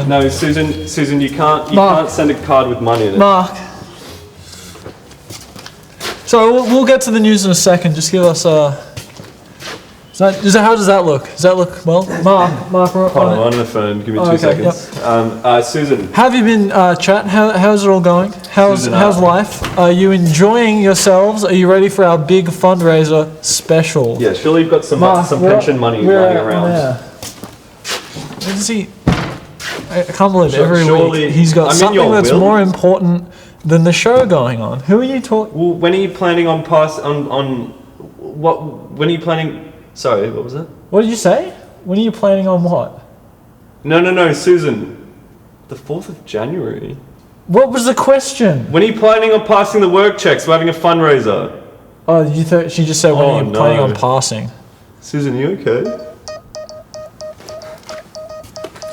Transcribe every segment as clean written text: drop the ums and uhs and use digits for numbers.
then. No, Susan, you can't send a card with money in it. Mark. So we'll get to the news in a second. Just give us how does that look? Does that look well? Mark, Hold on, I'm on the phone. Give me 2 seconds. Yep. Susan. How have you been, chat? How's it all going? How's life? Are you enjoying yourselves? Are you ready for our big fundraiser special? Yeah, surely you've got some pension money lying around. Yeah. Where does he? I can't believe every week he's got something that's more important than the show going on. Who are you talking? Well, when are you planning on what? When are you planning? Sorry, what was it? What did you say? When are you planning on what? No, Susan. The 4th of January. What was the question? When are you planning on passing the work checks? We're having a fundraiser. Oh, you thought she just said when are you planning on passing? Susan, you okay?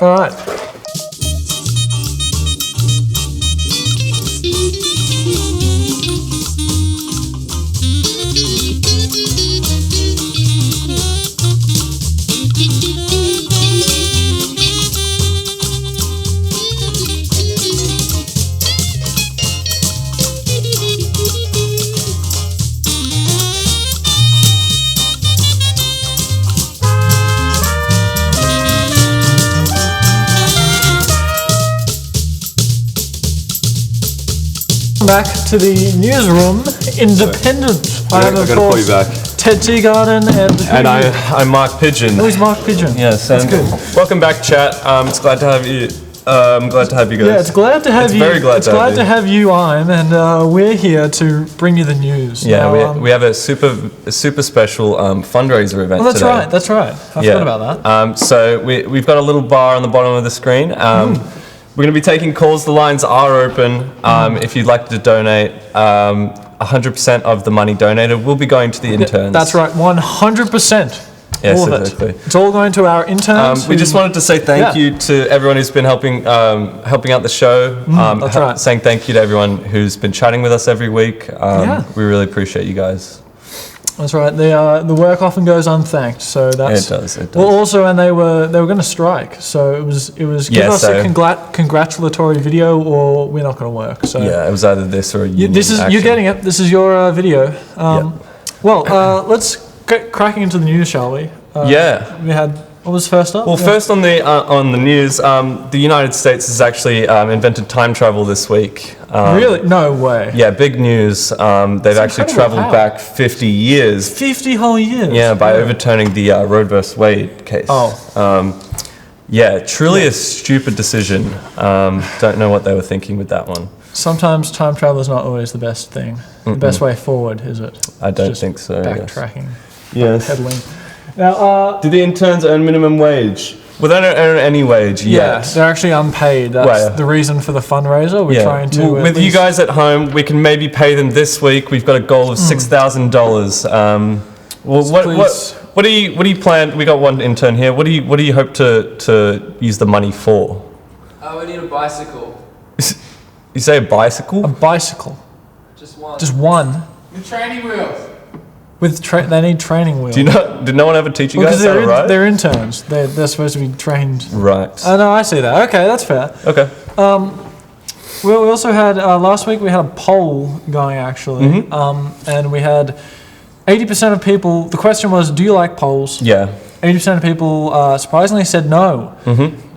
All right. Back to the newsroom, independent. I am, of course, Ted Teagarden and I'm Mark Pigeon. Oh, he's Mark Pigeon. Yes, that's good. Welcome back, chat. It's glad to have you. I'm glad to have you guys. Yeah, it's glad to have you. Very glad to have you. to have you, and we're here to bring you the news. Yeah, now, we have a super special fundraiser event today. That's right. I forgot about that. So we've got a little bar on the bottom of the screen. We're going to be taking calls. The lines are open. If you'd like to donate, 100% of the money donated will be going to the interns. That's right, 100%. Yes, all of exactly. It's all going to our interns. We just wanted to say thank you to everyone who's been helping out the show. That's right. Saying thank you to everyone who's been chatting with us every week. We really appreciate you guys. That's right. The work often goes unthanked, so that's. It does. Well, also, and they were going to strike, so it was give us a congratulatory video, or we're not going to work. So yeah, it was either this or a union action. You're getting it. This is your video. Well, let's get cracking into the news, shall we? We had. What was first up? Well, first on the news, the United States has actually invented time travel this week. Really? No way. Yeah, big news. They've actually traveled back 50 years. 50 whole years? Yeah, by overturning the Roe vs. Wade case. Truly a stupid decision. Don't know what they were thinking with that one. Sometimes time travel is not always the best thing. The best way forward, is it? I don't think so. Backtracking. Yes. Pedaling. Now, do the interns earn minimum wage? Well, they don't earn any wage yet. Yeah, they're actually unpaid. That's the reason for the fundraiser. We're trying to. With you guys at home, we can maybe pay them this week. We've got a goal of $6,000. What do you plan? We got one intern here. What do you hope to use the money for? We need a bicycle. You say a bicycle? A bicycle. Just one. Just one. With training wheels. They need training wheels. Did no one ever teach you guys that, right? They're interns. They're supposed to be trained. Right. Oh, no, I see that. Okay, that's fair. Okay. We also had, last week we had a poll going, actually. And we had 80% of people, the question was, do you like polls? Yeah. 80% of people surprisingly said no.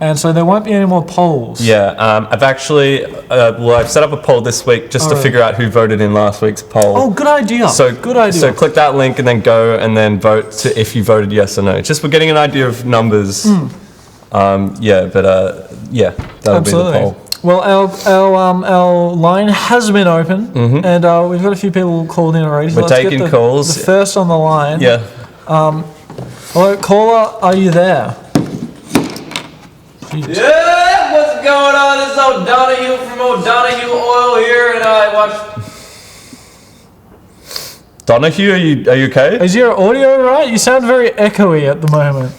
And so there won't be any more polls. Yeah, I've actually, I've set up a poll this week just to figure out who voted in last week's poll. Oh, good idea. Good idea. So click that link and then go and then vote to if you voted yes or no. Just for getting an idea of numbers. That'll be the poll. Well, our line has been open, and we've got a few people called in already. So We're taking calls. The first on the line. Yeah. Hello, caller, are you there? Yeah, what's going on? This is O'Donoghue from O'Donoghue Oil here, and I watch. Donahue, are you okay? Is your audio right? You sound very echoey at the moment.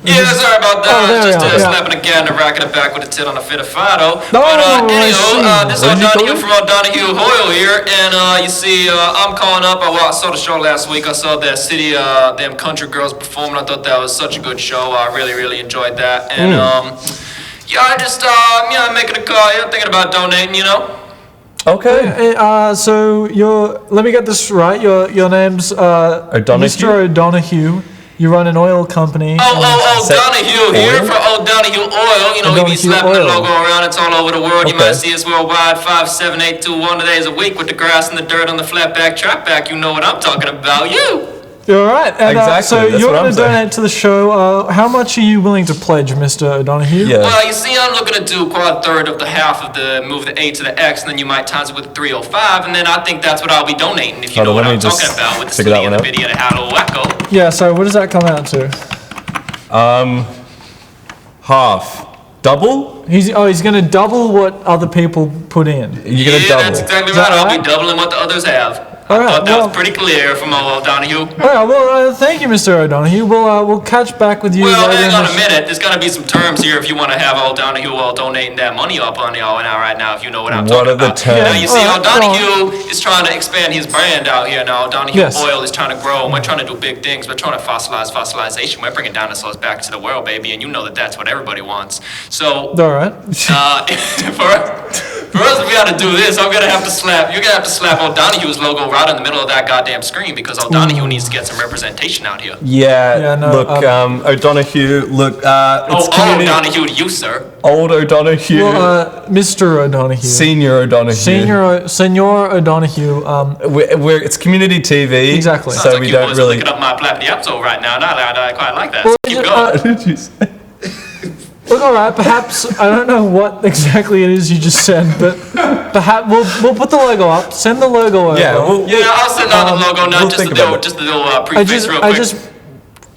Yeah, sorry about that. Just slapping a gun and racking it back with a tit on a fit of fido. This is O'Donoghue from O'Donoghue Oil here, and you see, I'm calling up. I saw the show last week. I saw that City, them country girls performing. I thought that was such a good show. I really, really enjoyed that, and Yeah, I just, I'm making a call here, thinking about donating, you know? Okay. So let me get this right. Your name's O'Donoghue? Mr. O'Donoghue. You run an oil company. Donahue here for O'Donoghue Oil. You know, we be O'Donoghue slapping the Oil. logo around. It's all over the world. You Okay. might see us worldwide 5, 7, 8, 2, 1 days a week with the grass and the dirt on the flat back, trap back. You know what I'm talking about. You. You're right. And, Exactly, so that's you're what going I'm to donate to the show. How much are you willing to pledge, Mr. O'Donoghue? Yeah. Well, you see, I'm looking to do quite a third of the half of the move the A to the X, and then you might times it with 305, and then I think that's what I'll be donating, if you know Hold on, what let me I'm just talking about, with the figure that city and one the out. biddy and the hallow wacko. Yeah, so what does that come out to? Half. Double? He's going to double what other people put in. You're gonna Yeah, double. that's exactly Is that right. I'll right? be doubling what the others have. All I right, thought that well- was pretty clear from O'Donoghue. All right, well, thank you, Mr. O'Donoghue. We'll catch back with you Well, later. hang in on the a minute. There's got to be some terms here if you want to have O'Donoghue all donating that money up on y'all now, right now, if you know what I'm What talking are the about. terms? Now, you see, All right, go O'Donoghue is trying to expand his brand out here now. O'Donoghue Yes. Oil is trying to grow, and we're trying to do big things. We're trying to fossilization. We're bringing dinosaurs back to the world, baby, and you know that that's what everybody wants. So, All right. for us, we got to do this. You're gonna have to slap O'Donoghue's logo right in the middle of that goddamn screen because O'Donoghue needs to get some representation out here. Yeah, no, look, O'Donoghue, look, it's Oh, community... O'Donoghue to you, sir. Old O'Donoghue, Well, Mr. O'Donoghue. Senior O'Donoghue. Senor O'Donoghue. It's community TV. Exactly. Sounds So like we you don't boys are really... looking up my Platinum episode right now. I quite like that. Well, So keep is it, going. What did you say? Look, all right. Perhaps I don't know what exactly it is you just said, but perhaps we'll put the logo up. Send the logo over. Yeah, I'll send out the logo now, we'll just a think about little, it. just a little preface real quick.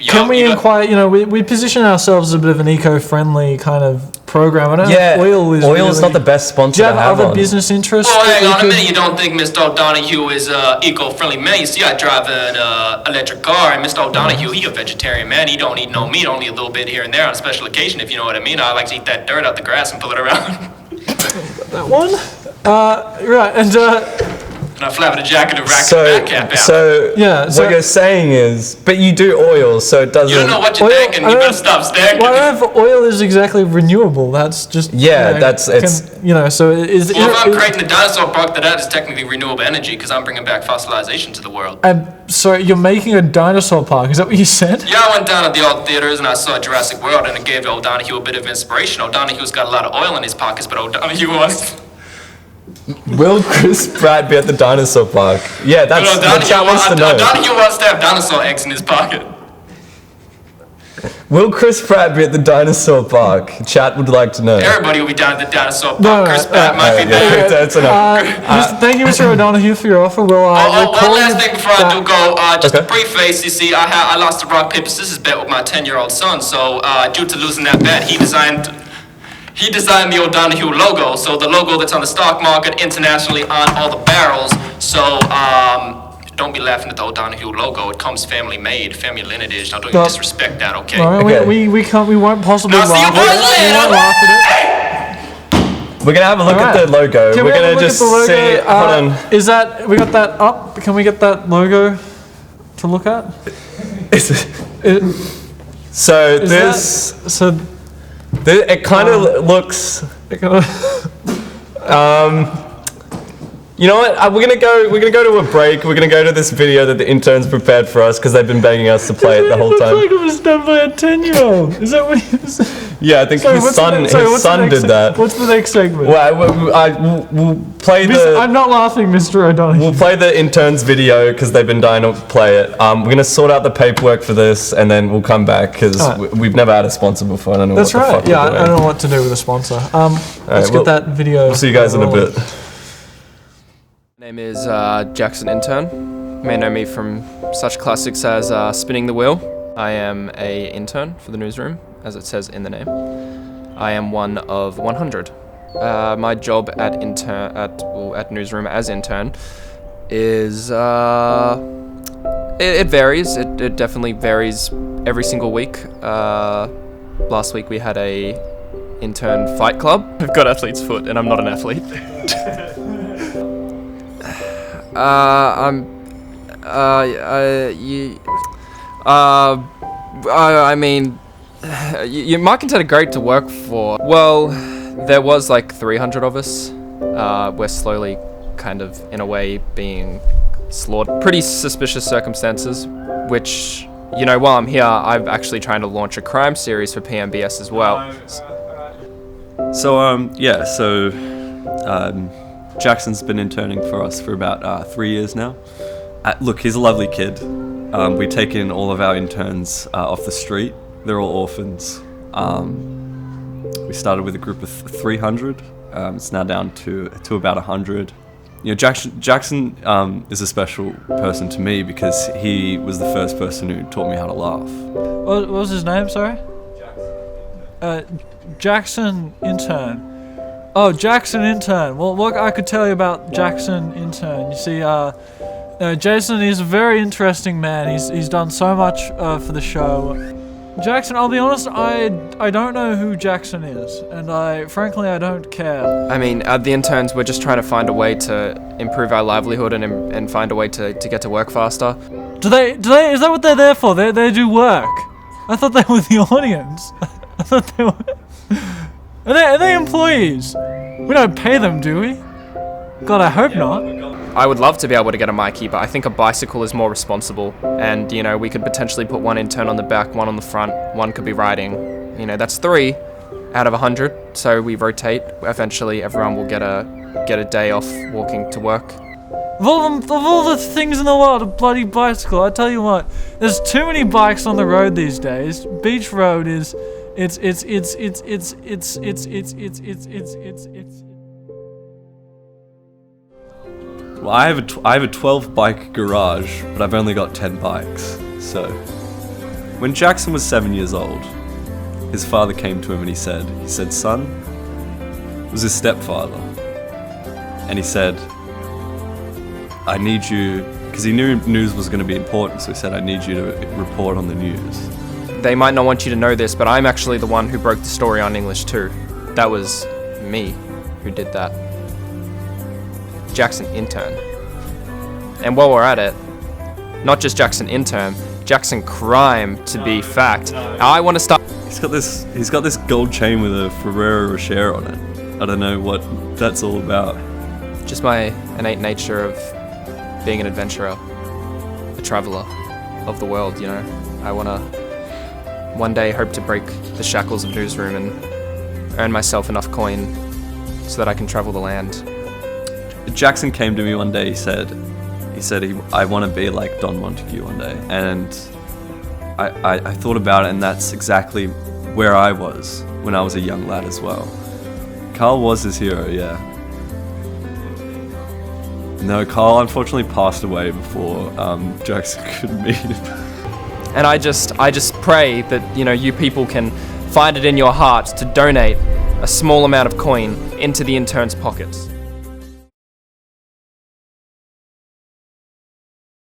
Can we inquire? You know, we position ourselves as a bit of an eco-friendly kind of program. I don't know if oil is oil's really, not the best sponsor Do you to have have other on. business interests? Well, that hang we on a could- minute. You don't think Mr. O'Donoghue is eco-friendly man? You see, I drive an electric car, and Mr. O'Donoghue, he a vegetarian man. He don't eat no meat, only a little bit here and there on a special occasion, if you know what I mean. I like to eat that dirt out the grass and pull it around. That one? Right, And I flap the jacket and rack the back cap out. So so- what you're saying is, but you do oil, so it doesn't. You don't know what you're Oil- thinking. I You don't- better stop staring. Well, I don't know if oil is exactly renewable. That's just Yeah, it's- so is. Well, if I'm creating a dinosaur park, that is technically renewable energy because I'm bringing back fossilization to the world. So you're making a dinosaur park? Is that what you said? Yeah, I went down to the old theaters and I saw Jurassic World and it gave O'Donoghue a bit of inspiration. O'Donoghue's got a lot of oil in his pockets, but O'Donoghue was... Will Chris Pratt be at the dinosaur park? Yeah, that's what chat wants to know. O'Donoghue wants to have dinosaur eggs in his pocket. Will Chris Pratt be at the dinosaur park? Chat would like to know. Everybody will be down at the dinosaur park. No, Chris Pratt might be Yeah, there. that's enough. Thank you, Mr. O'Donoghue, for your offer. We'll One call last you thing before I do go, just Okay. to preface, you see, I lost the rock, paper, scissors bet with my 10-year-old son, so due to losing that bet, he designed the O'Donoghue logo, so the logo that's on the stock market internationally on all the barrels, so don't be laughing at the O'Donoghue logo, it comes family made, family lineage, now don't you No. disrespect that, okay? All right, Okay. we won't possibly Now, see you laugh boys at it. We later. won't laugh at it. We're gonna have a look at Alright. the logo. Can We're we have a gonna look at just the logo? see. Hold on. Is that we got that up? Can we get that logo to look at? It- So is this, that, so it kind of looks. it kinda- You know what? We're gonna go to a break. We're gonna go to this video that the interns prepared for us because they've been begging us to play it the whole Looks time. like it was done by a 10-year-old. Is that what he was? Yeah, I think Sorry, his what's the son next- sorry, his what's the son next did that. What's the next segment? Well, we'll play I'm the not laughing, Mr. O'Donoghue. we'll play the interns video because they've been dying to play it. We're gonna sort out the paperwork for this and then we'll come back because Alright. we've never had a sponsor before. I don't know That's what the right. fuck Yeah, we're I doing. don't know what to do with a sponsor. Let's well, get that video. We'll see you guys in a rolling. bit. My name is Jackson Intern. You may know me from such classics as Spinning the Wheel. I am a intern for the newsroom, as it says in the name. I am one of 100. My job at newsroom as intern is it varies. It definitely varies every single week. Last week we had a intern fight club. I've got athlete's foot, and I'm not an athlete. I mean, Mark and Ted are great to work for. Well, there was like 300 of us. We're slowly kind of, in a way, being slaughtered. Pretty suspicious circumstances, which, you know, while I'm here, I'm actually trying to launch a crime series for PMBS as well. So, Jackson's been interning for us for about 3 years now. Look, he's a lovely kid. We take in all of our interns off the street. They're all orphans. We started with a group of 300. It's now down to about 100. You know, Jackson is a special person to me because he was the first person who taught me how to laugh. What was his name, sorry? Jackson Intern. Oh, Jackson Intern. Well, what I could tell you about Jackson Intern, you see, Jason is a very interesting man. He's done so much for the show. Jackson, I'll be honest, I don't know who Jackson is, and frankly I don't care. I mean, at the Interns, we're just trying to find a way to improve our livelihood and find a way to get to work faster. Is that what they're there for? They do work. I thought they were the audience. I thought they were... Are they employees? We don't pay them, do we? God, I hope not. I would love to be able to get a Mikey, but I think a bicycle is more responsible. And, you know, we could potentially put one intern on the back, one on the front, one could be riding. You know, that's 3 out of 100, so we rotate. Eventually, everyone will get a day off walking to work. Of all the things in the world, a bloody bicycle. I tell you what, there's too many bikes on the road these days. Beach Road is, it's. Well, I have a 12 bike garage, but I've only got 10 bikes. So, when Jackson was 7 years old, his father came to him and he said, son, it was his stepfather, and he said, I need you, because he knew news was going to be important, so he said, I need you to report on the news. They might not want you to know this, but I'm actually the one who broke the story on English 2. That was me who did that. Jackson Intern. And while we're at it, not just Jackson Intern, Jackson Crime to be fact. I want to start. He's got this gold chain with a Ferrero Rocher on it. I don't know what that's all about. Just my innate nature of being an adventurer, a traveler of the world, you know. I want to one day hope to break the shackles of newsroom and earn myself enough coin so that I can travel the land. Jackson came to me one day, he said I want to be like Don Montague one day, and I thought about it, and that's exactly where I was when I was a young lad as well. Carl was his hero, yeah. No, Carl unfortunately passed away before Jackson could meet him. And I just pray that, you know, you people can find it in your heart to donate a small amount of coin into the interns' pockets.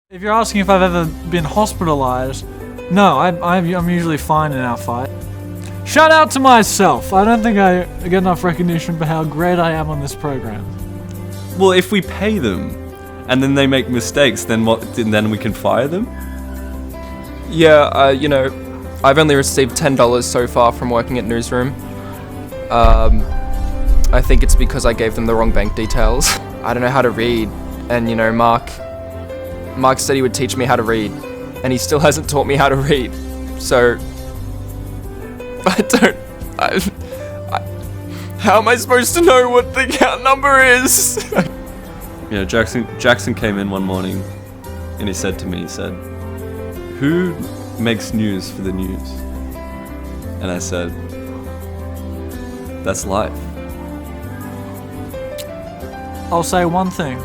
If you're asking if I've ever been hospitalized, no, I'm usually fine in our fight. Shout out to myself. I don't think I get enough recognition for how great I am on this program. Well, if we pay them and then they make mistakes, then what? Then we can fire them? Yeah, you know, I've only received $10 so far from working at Newsroom. I think it's because I gave them the wrong bank details. I don't know how to read, and you know, Mark said he would teach me how to read, and he still hasn't taught me how to read. So, how am I supposed to know what the account number is? You know, Jackson came in one morning, and he said to me, who makes news for the news? And I said, that's life. I'll say one thing.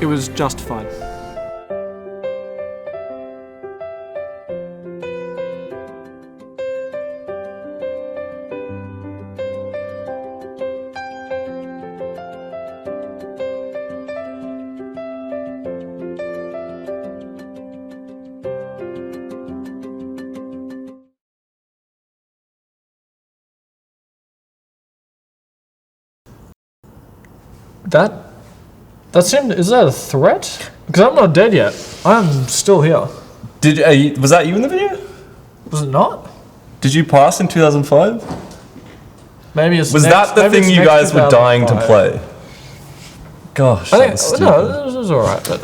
It was justified. Is that a threat? Because I'm not dead yet. I'm still here. Was that you in the video? Was it not? Did you pass in 2005? Maybe it's Was that the thing you guys were dying to play? Gosh, I that think was stupid. no, this was alright. But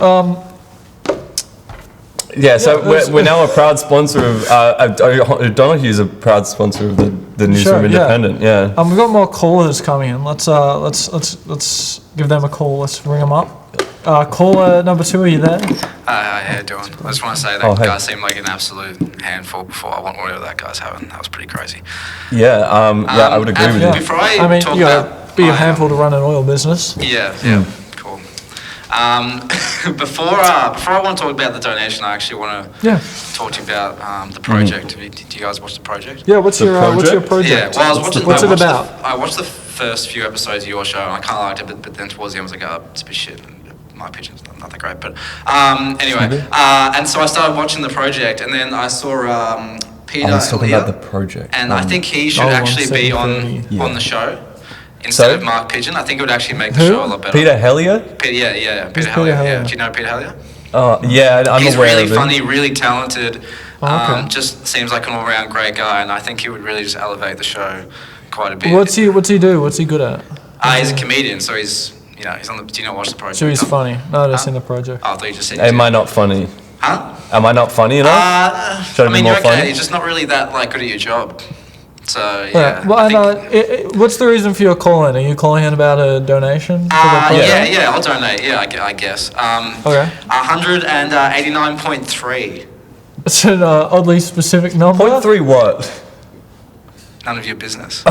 Yeah, so we're now a proud sponsor of Donahue's a proud sponsor of the Newsroom Independent. Yeah. we've got more callers coming in. Let's give them a call. Let's ring them up. Caller number 2, are you there? How you doing? I just want to say that guy seemed like an absolute handful before. I want whatever that guy's having. That was pretty crazy. Yeah, I would agree with you. Before I talk you about... gotta be a handful to run an oil business. Yeah, cool. Before I want to talk about the donation, I actually want to talk to you about the project. Do you guys watch the project? Yeah, what's your project? Yeah, well, I was watching... What's it about? I watched the first few episodes of your show, and I kind of liked it, but then towards the end I was like, oh, it's a bit shit. My pigeon's not that great, but anyway. And so I started watching the project, and then I saw Peter I was talking Helliar, about the project. and I think he should actually be on the show instead of Mark Pigeon. I think it would actually make the show a lot better. Peter Helliar? Yeah, Peter Helliar. Yeah. Do you know Peter Helliar? Yeah, I'm He's aware really of him. funny, really talented. Okay. Just seems like an all-around great guy, and I think he would really just elevate the show quite a bit. What's he do? What's he good at? He's a comedian, so he's on the... Do you not watch the project? So he's funny. No, that's in the project. Oh, I thought you just said... Am I not funny? Huh? Am I not funny enough? Should I be more you're okay. funny? You're just not really that good at your job. So Yeah. Well, what's the reason for your call in? Are you calling in about a donation? Yeah, I'll donate. Yeah, I guess. Okay. 189.3. It's an oddly specific number. 0.3 what? None of your business.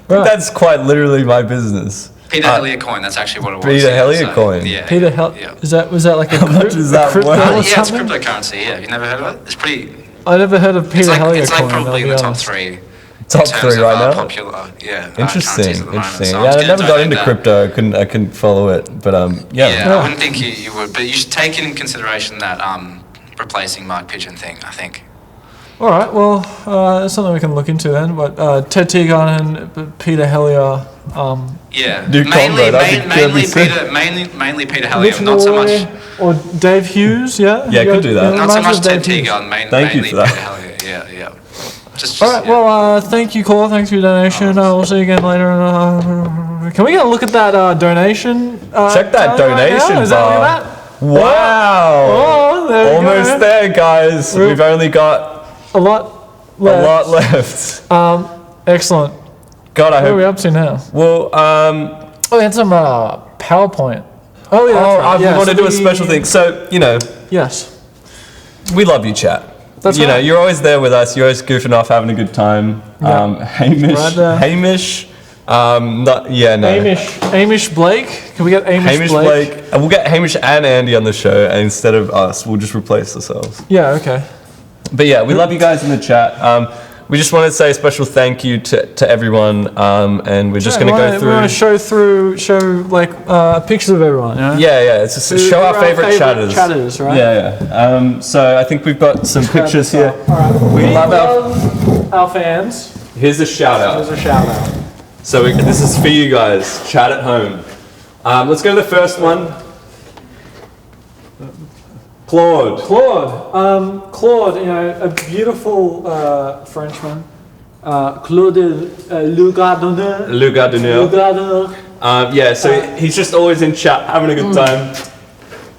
That's quite literally my business. Peter Helliar coin. That's actually what it was. Peter Helliar coin. Yeah. Peter was that like a much is that crypto worth? or Yeah, it's something? cryptocurrency. Yeah, you've never heard of it? It's pretty. I never heard of Peter Helliar It's like coin. probably in I'll the be top honest. 3. Top in terms 3 of, right now? Popular, currencies Interesting. at the moment. Interesting. So I'm Yeah, just I never gonna got donate into that. crypto. I couldn't follow it, but Yeah, I wouldn't think you would, but you should take into consideration that replacing Mark Pigeon thing, I think. All right. Well, that's something we can look into then. But Ted Teagon and Peter Helliar. Yeah, New mainly mainly Peter Helliar, not so much. Or Dave Hughes, yeah? Yeah, could do that. Not so much Ted Hughes. Teagon, Thank you mainly for that. Peter Helliar. Yeah. Just, All right. yeah. Well, thank you, caller. Thanks for your donation. We'll see you again later. Can we get a look at that donation? Check that donation Is that bar. look at that? Wow. Oh, there we Almost go. there, guys. We've only got A lot a left. lot left. Excellent. God, I What are we hope. up to now? Well, Oh, we had some PowerPoint. Oh, yeah. That's right. I want to do a special thing. So, Yes. we love you, chat. That's You know, right. you're always there with us. You're always goofing off, having a good time. Yeah. Hamish. Right there. Hamish. No. Hamish Blake. Can we get Hamish Blake? And we'll get Hamish and Andy on the show, and instead of us, we'll just replace ourselves. Yeah. Okay. But yeah, we love you guys in the chat. We just wanted to say a special thank you to everyone, and we're just going to go through. We want to show like pictures of everyone. You know? Yeah. It's just show our favorite chatters. Chatters, right? Yeah. So I think we've got some pictures here. All right. We love our fans. Here's a shout out. There's a shout out. So this is for you guys. Chat at home. Let's go to the first one. Claude. Claude, a beautiful Frenchman. Claude Lugardiner. So he's just always in chat, having a good time.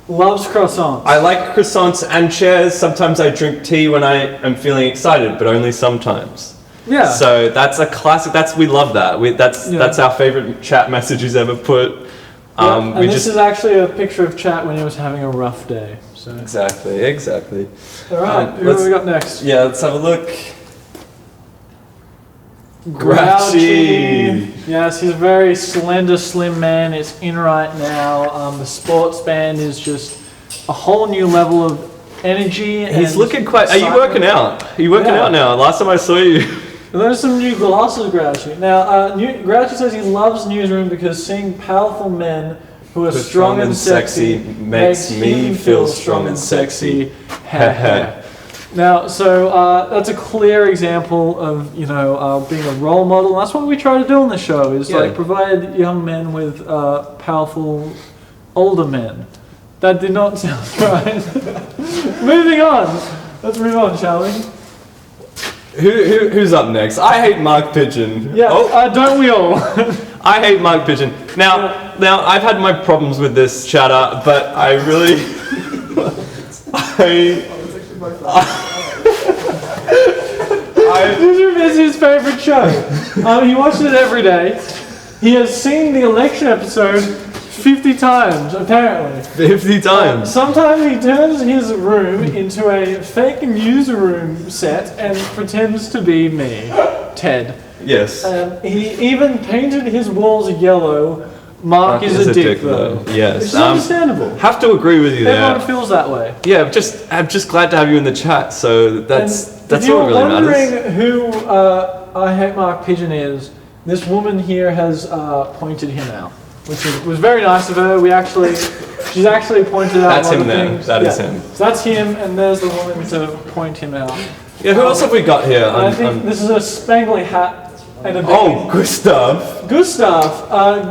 Loves croissants. I like croissants and chairs. Sometimes I drink tea when I am feeling excited, but only sometimes. Yeah. So that's a classic. We love that. That's our favorite chat message he's ever put. And this is actually a picture of Chat when he was having a rough day. So. Exactly. All right, who have we got next? Yeah, let's have a look. Grouchy. Yes, he's a very slender, slim man. It's in right now. The sports band is just a whole new level of energy. He's looking quite. Are you working out? Are you working out now? Last time I saw you. There's some new glasses, Grouchy. Now, Grouchy says he loves Newsroom because seeing powerful men who are strong and sexy makes me feel strong and sexy. Now, so that's a clear example of being a role model. And that's what we try to do on the show is like provide young men with powerful older men. That did not sound right. Moving on. Let's move on, shall we? Who's up next? I hate Mark Pigeon. Yeah, don't we all? I hate Mark Pigeon. Now I've had my problems with this chatter, but I really, This is his favourite show. He watches it every day. He has seen the election episode 50 times, apparently. 50 times. Sometimes he turns his room into a fake newsroom set and pretends to be me, Ted. Yes. He even painted his walls yellow. Mark is a dick, though. Yes. Which is understandable. Have to agree with you there. Everyone feels that way. Yeah, I'm just glad to have you in the chat. So that's if all you're that really matters. wondering who I Hate Mark Pigeon is, this woman here has pointed him out, which was very nice of her. She's actually pointed out That's one him of the there. things. That is him. So that's him, and there's the woman to point him out. Yeah, who else have we got here? I think this is a spangly hat and a beanie. Oh, Gustav.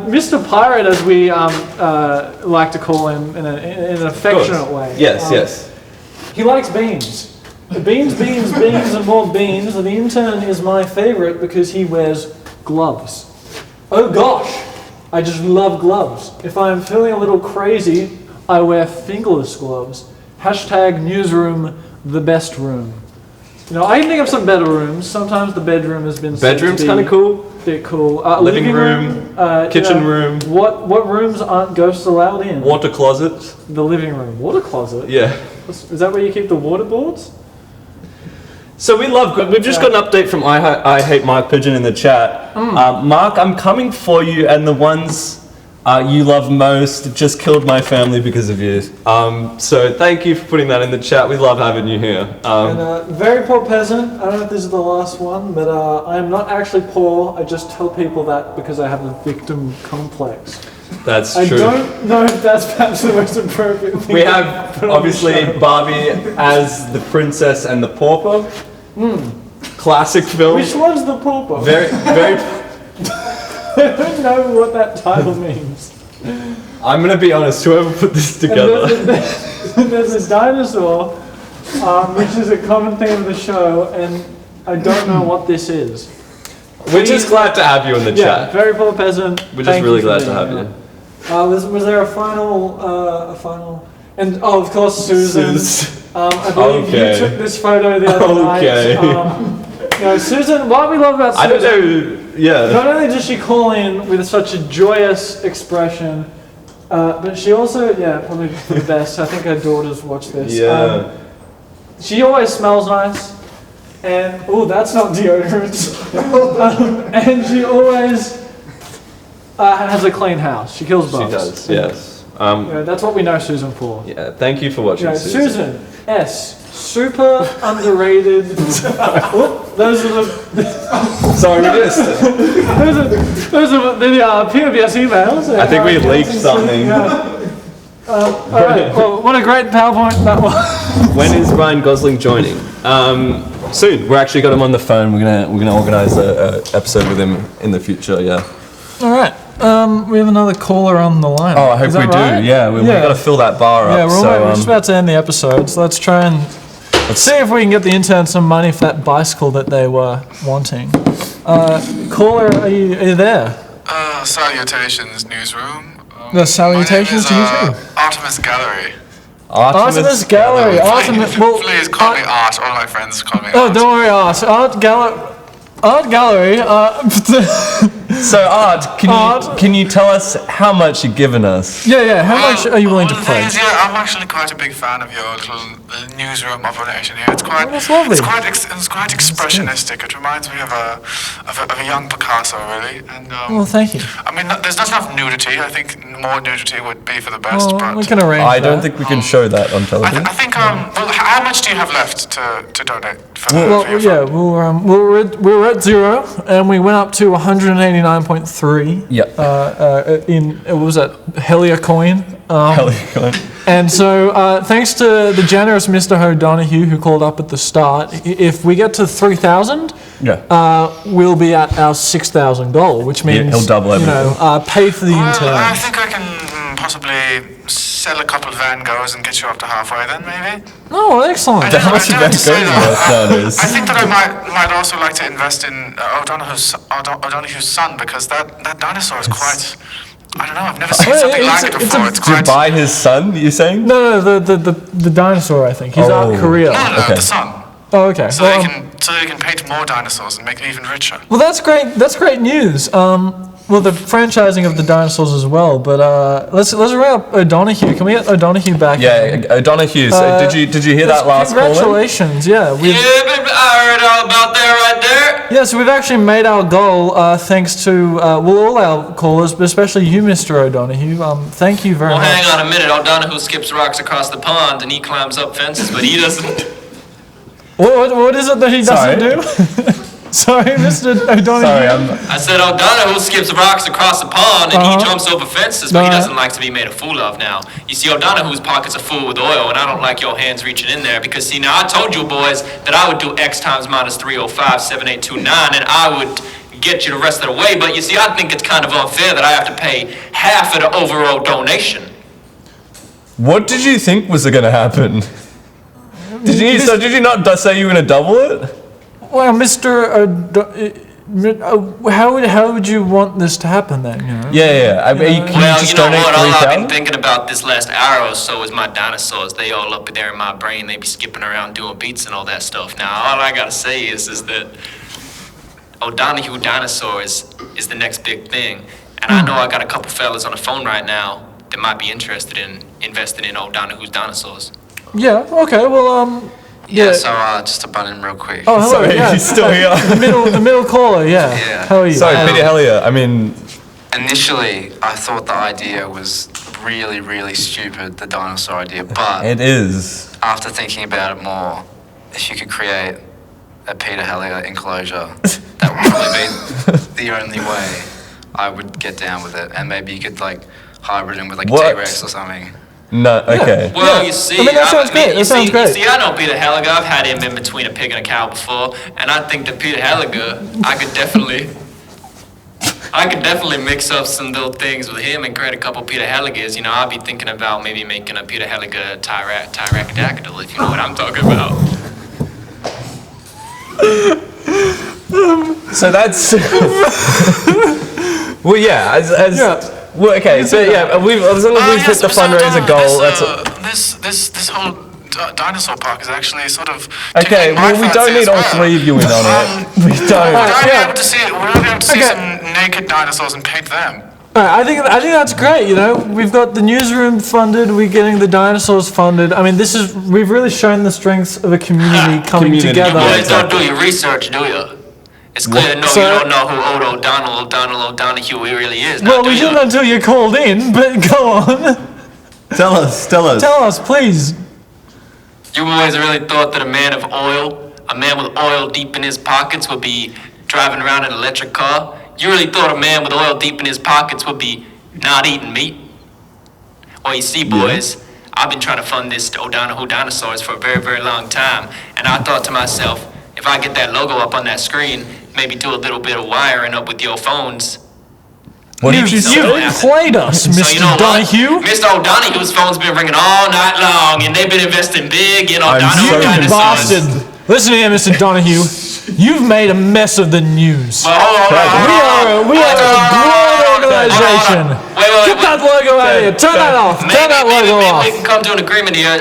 Mr. Pirate, as we like to call him in an affectionate way. Yes, yes. He likes beans. Beans, and more beans. The intern is my favourite because he wears gloves. Oh gosh, I just love gloves. If I'm feeling a little crazy, I wear fingerless gloves. Hashtag newsroom, the best room. You know, I can think of some better rooms. Sometimes the bedroom has been Bedroom's kind of cool. Bit cool. Living room, kitchen room. What rooms aren't ghosts allowed in? Water closet. The living room. Water closet? Yeah. Is that where you keep the water boards? So we've just got an update from I Hate Mark Pigeon in the chat. Mark, I'm coming for you, and the ones you love most just killed my family because of you. So thank you for putting that in the chat. We love having you here. Very poor peasant. I don't know if this is the last one, but I am not actually poor. I just tell people that because I have a victim complex. That's true. I don't know if that's perhaps the most appropriate thing. We have obviously Barbie as the princess and the pauper. Classic film. Which one's the pauper? Very. I don't know what that title means. I'm gonna be honest. Whoever put this together. There's a dinosaur, which is a common theme of the show, and I don't know what this is. We're just glad to have you in the chat. Very poor peasant. We're just really glad to have you. Was there a final? And of course, Susan. I believe you took this photo the other night. Susan. What we love about Susan. I don't know. Yeah. Not only does she call in with such a joyous expression, but she also, probably for the best. I think her daughters watch this. Yeah. She always smells nice, and that's not deodorant. And she always has a clean house. She kills bugs. She does. Yes. That's what we know Susan for. Yeah. Thank you for watching, Susan S. Super underrated. Those are the. Sorry, we just. those are the PMBS emails. I think we leaked something. Alright, well, what a great PowerPoint that was. When is Ryan Gosling joining? Soon. We're actually got him on the phone. We're gonna organise a episode with him in the future. Yeah. All right. We have another caller on the line. Oh, I hope we do. Yeah, we've got to fill that bar up. Yeah, we're just about to end the episode, so let's try and see if we can get the intern some money for that bicycle that they were wanting. Caller, are you there? Salutations, newsroom. The salutations to you too. Artemis Gallery. Artemis Gallery. Please call me Art. All my friends call me Art. Oh, don't worry, Art Gallery. So Art, can you tell us how much you've given us? Yeah. How much are you willing to pledge? Yeah, I'm actually quite a big fan of your little newsroom operation here. It's quite, that's lovely. It's quite expressionistic. It reminds me of a young Picasso, really. And well, thank you. I mean, there's not enough nudity. I think more nudity would be for the best. But we can arrange. I don't think we can show that on television. I think. Well, how much do you have left to donate? We're at 0, and we went up to 189.3. Yeah. What was that? Helliar coin. Helliar coin. And so, thanks to the generous Mr. O'Donoghue who called up at the start, if we get to 3,000, we'll be at our 6,000 goal, which means he'll double everything. pay for the intern. I think I can possibly sell a couple of Van Goghs and get you up to halfway then, maybe? Oh, excellent. I much do Van have to say Goghs that, worth nowadays? I think that I might also like to invest in O'Donoghue's son, because that dinosaur is quite... I don't know, I've never seen Well, something it's- like it it's before. a- It's To quite... buy his son, you saying? No, the dinosaur, I think. He's out Oh. of Korea. No, Okay. the son. Oh, okay. So Well, they can paint more dinosaurs and make them even richer. well, that's great. That's great news. Well, the franchising of the dinosaurs as well. But let's ring up O'Donoghue. Can we get O'Donoghue back? Yeah, O'Donoghue. Did you hear that last call? Congratulations. Yeah. I heard all about that right there. Yeah, so we've actually made our goal thanks to, all our callers, but especially you, Mr. O'Donoghue. Thank you very Well, much. hang on a minute. O'Donoghue skips rocks across the pond and he climbs up fences, but he doesn't. What is it that he doesn't Sorry. do? Sorry, Mr. O'Donoghue. Sorry, I said O'Donoghue skips rocks across the pond and he jumps over fences, but he Uh-huh. doesn't like to be made a fool of now. You see, O'Donoghue's pockets are full with oil, and I don't like your hands reaching in there because, see, now I told you boys that I would do X times minus 305, 7829, and I would get you the rest of the way, but you see, I think it's kind of unfair that I have to pay half of the overall donation. What did you think was going to happen? Did you not say you were going to double it? Well, how would you want this to happen then? You know? Yeah. Can Well, you just you know donate what? All I've been 3,000? thinking about this last hour or so is my dinosaurs. They all up there in my brain. They be skipping around doing beats and all that stuff. Now, all I gotta say is that O'Donoghue Dinosaur is the next big thing. And I know I got a couple fellas on the phone right now that might be interested in investing in O'Donoghue's Dinosaurs. Yeah. Okay. Well. Yeah. So just to butt in real quick. Oh, hello. Sorry, yeah. he's still here. The middle caller. Yeah. Yeah. How are you? Sorry, Peter Helliar. I mean, Initially, I thought the idea was really, really stupid, the dinosaur idea, but it is. after thinking about it more, if you could create a Peter Helliar enclosure, that would probably be the only way I would get down with it. And maybe you could like hybrid him with like a What? T-Rex or something. No, okay. Well, you see, I mean, that sounds great. That sounds great. You see, I know Peter Helliar. I've had him in between a pig and a cow before, and I think that Peter Helliar, I could definitely mix up some little things with him and create a couple Peter Helliars. You know, I'd be thinking about maybe making a Peter Helliar Tyracodactyl, if you know what I'm talking about. So that's. Well, yeah. Yeah. Well, okay. So yeah, as long as we've hit the fundraiser goal, that's. This whole dinosaur park is actually sort of... Okay. tickling my Well, we fancy don't need as all well. three of you in on it. We Would don't. I be yeah. able to see? Would I be able to see Okay. some naked dinosaurs and paint them? I think that's great. You know, we've got the newsroom funded. We're getting the dinosaurs funded. I mean, we've really shown the strengths of a community coming Community. together. You boys don't do your research, do you? It's clear to know So- you don't know who O'Donoghue really is. Now, Well, do we you? didn't until you called in. But go on, Tell us. tell us, please. You boys really thought that a man with oil deep in his pockets would be driving around in an electric car? You really thought a man with oil deep in his pockets would be not eating meat? Well, you see, boys, I've been trying to fund this O'Donoghue Dinosaurs for a very, very long time, and I thought to myself, if I get that logo up on that screen, maybe do a little bit of wiring up with your phones. What did you You say? played us, Mr. So you know Donahue. what? Mr. O'Donoghue's phone's been ringing all night long, and they've been investing big in I'm O'Donoghue so You Dinosaurs. bastard. Listen here, Mr. Donahue. You've made a mess of the news. Well, hold on. We are a broad organization. Wait. Get that logo out of here. Turn that off. Turn that logo Maybe off. we can come to an agreement here.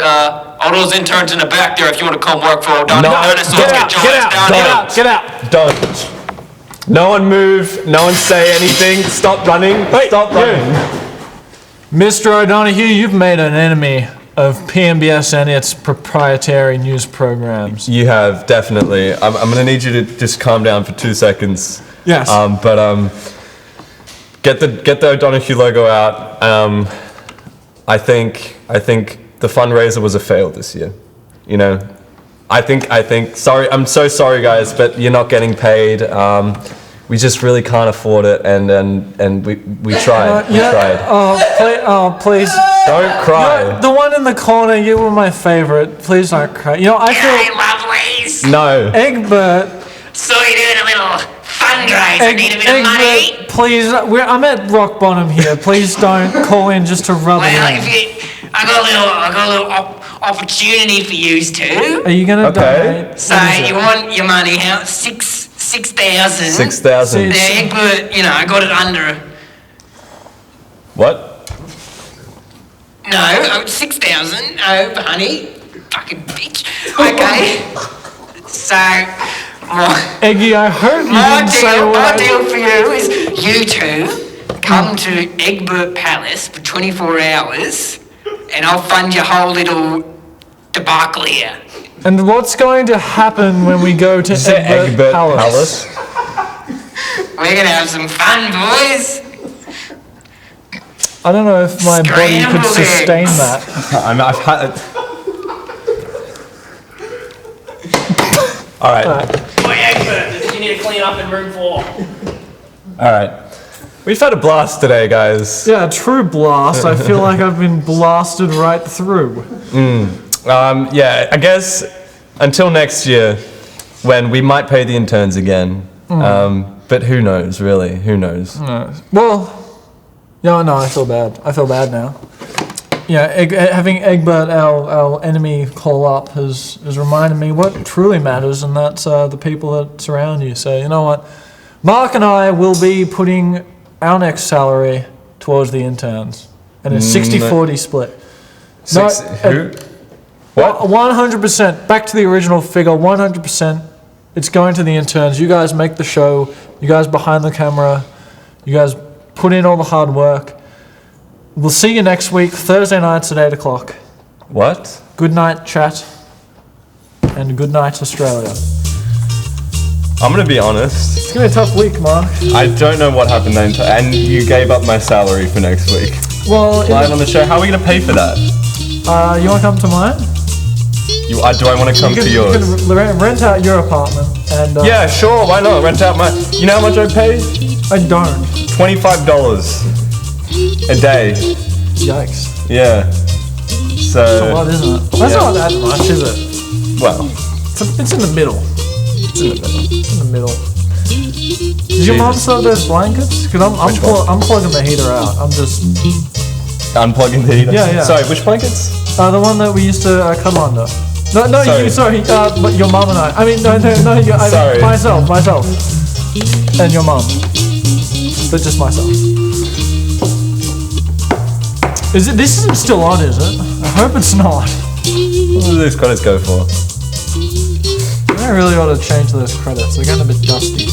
All those interns in the back there, if you want to come work for O'Donoghue No, Dinosaurs, Get out. your Get ass out. down Get here. out. Get out. Don't. No one move. No one say anything. Stop running. Stop running. Mr. O'Donoghue, you've made an enemy of PMBS and its proprietary news programs. You have, definitely. I'm going to need you to just calm down for 2 seconds. Yes. Get the O'Donoghue logo out. I think the fundraiser was a fail this year. You know, I think. Sorry, I'm so sorry, guys, but you're not getting paid. We just really can't afford it, and we tried. We tried. Please. Don't cry. The one in the corner, you were my favorite. Please don't cry. You know, I feel Lovelace. No. Egbert. So you're doing a little fundraiser. Need a bit of money? Egbert, please. I'm at rock bottom here. Please don't call in just to rub it Well, in. if you, I got a little opportunity for yous two. Are you gonna Okay. donate? So you want your money? How 6,000? 6,000. The Egbert, I got it under. What? No, 6,000. Oh, honey, fucking bitch. Okay. So. Eggy, I heard you My didn't say a my word. deal for you is you two come to Egbert Palace for 24 hours and I'll fund your whole little debacle here. And what's going to happen when we go to Egbert Palace? We're gonna have some fun, boys. I don't know if my body could Scrambled sustain eggs. that. I've had. All right. Boy, Egbert, you need to clean up in room 4. All right. We've had a blast today, guys. Yeah, true blast. I feel like I've been blasted right through. Yeah, I guess until next year, when we might pay the interns again. But who knows, really? Who knows? No. Well, no, I feel bad. I feel bad now. Yeah, having Egbert, our enemy, call up has reminded me what truly matters, and that's the people that surround you. So, you know what? Mark and I will be putting our next salary towards the interns. And a 60-40 split. Who? What? 100%. Back to the original figure, 100%. It's going to the interns. You guys make the show. You guys behind the camera. You guys put in all the hard work. We'll see you next week, Thursday nights at 8 o'clock. What? Good night, chat. And good night, Australia. I'm gonna be honest. It's going to be a tough week, Mark. I don't know what happened then, and you gave up my salary for next week. Well, Live on the show. How are we gonna pay for that? you want to come to mine? Do I want to come to yours? You can rent out your apartment. And Yeah, sure. Why not? Rent out my. You know how much I pay? I don't. $25 a day. Yikes. Yeah. So what, isn't it? That's not that much, is it? Well, It's in the middle. it's in the middle. It's in the middle. Does your mom still have those blankets? Because I'm plugging the heater out. I'm just... Unplugging the heater. Yeah. Sorry, which blankets? The one that we used to cuddle under. No, Sorry. but your mom and I. I mean, no, Sorry. myself. And your mom. But just myself. This isn't still on, is it? I hope it's not. What do these credits go for? I really ought to change those credits. They're getting a bit dusty.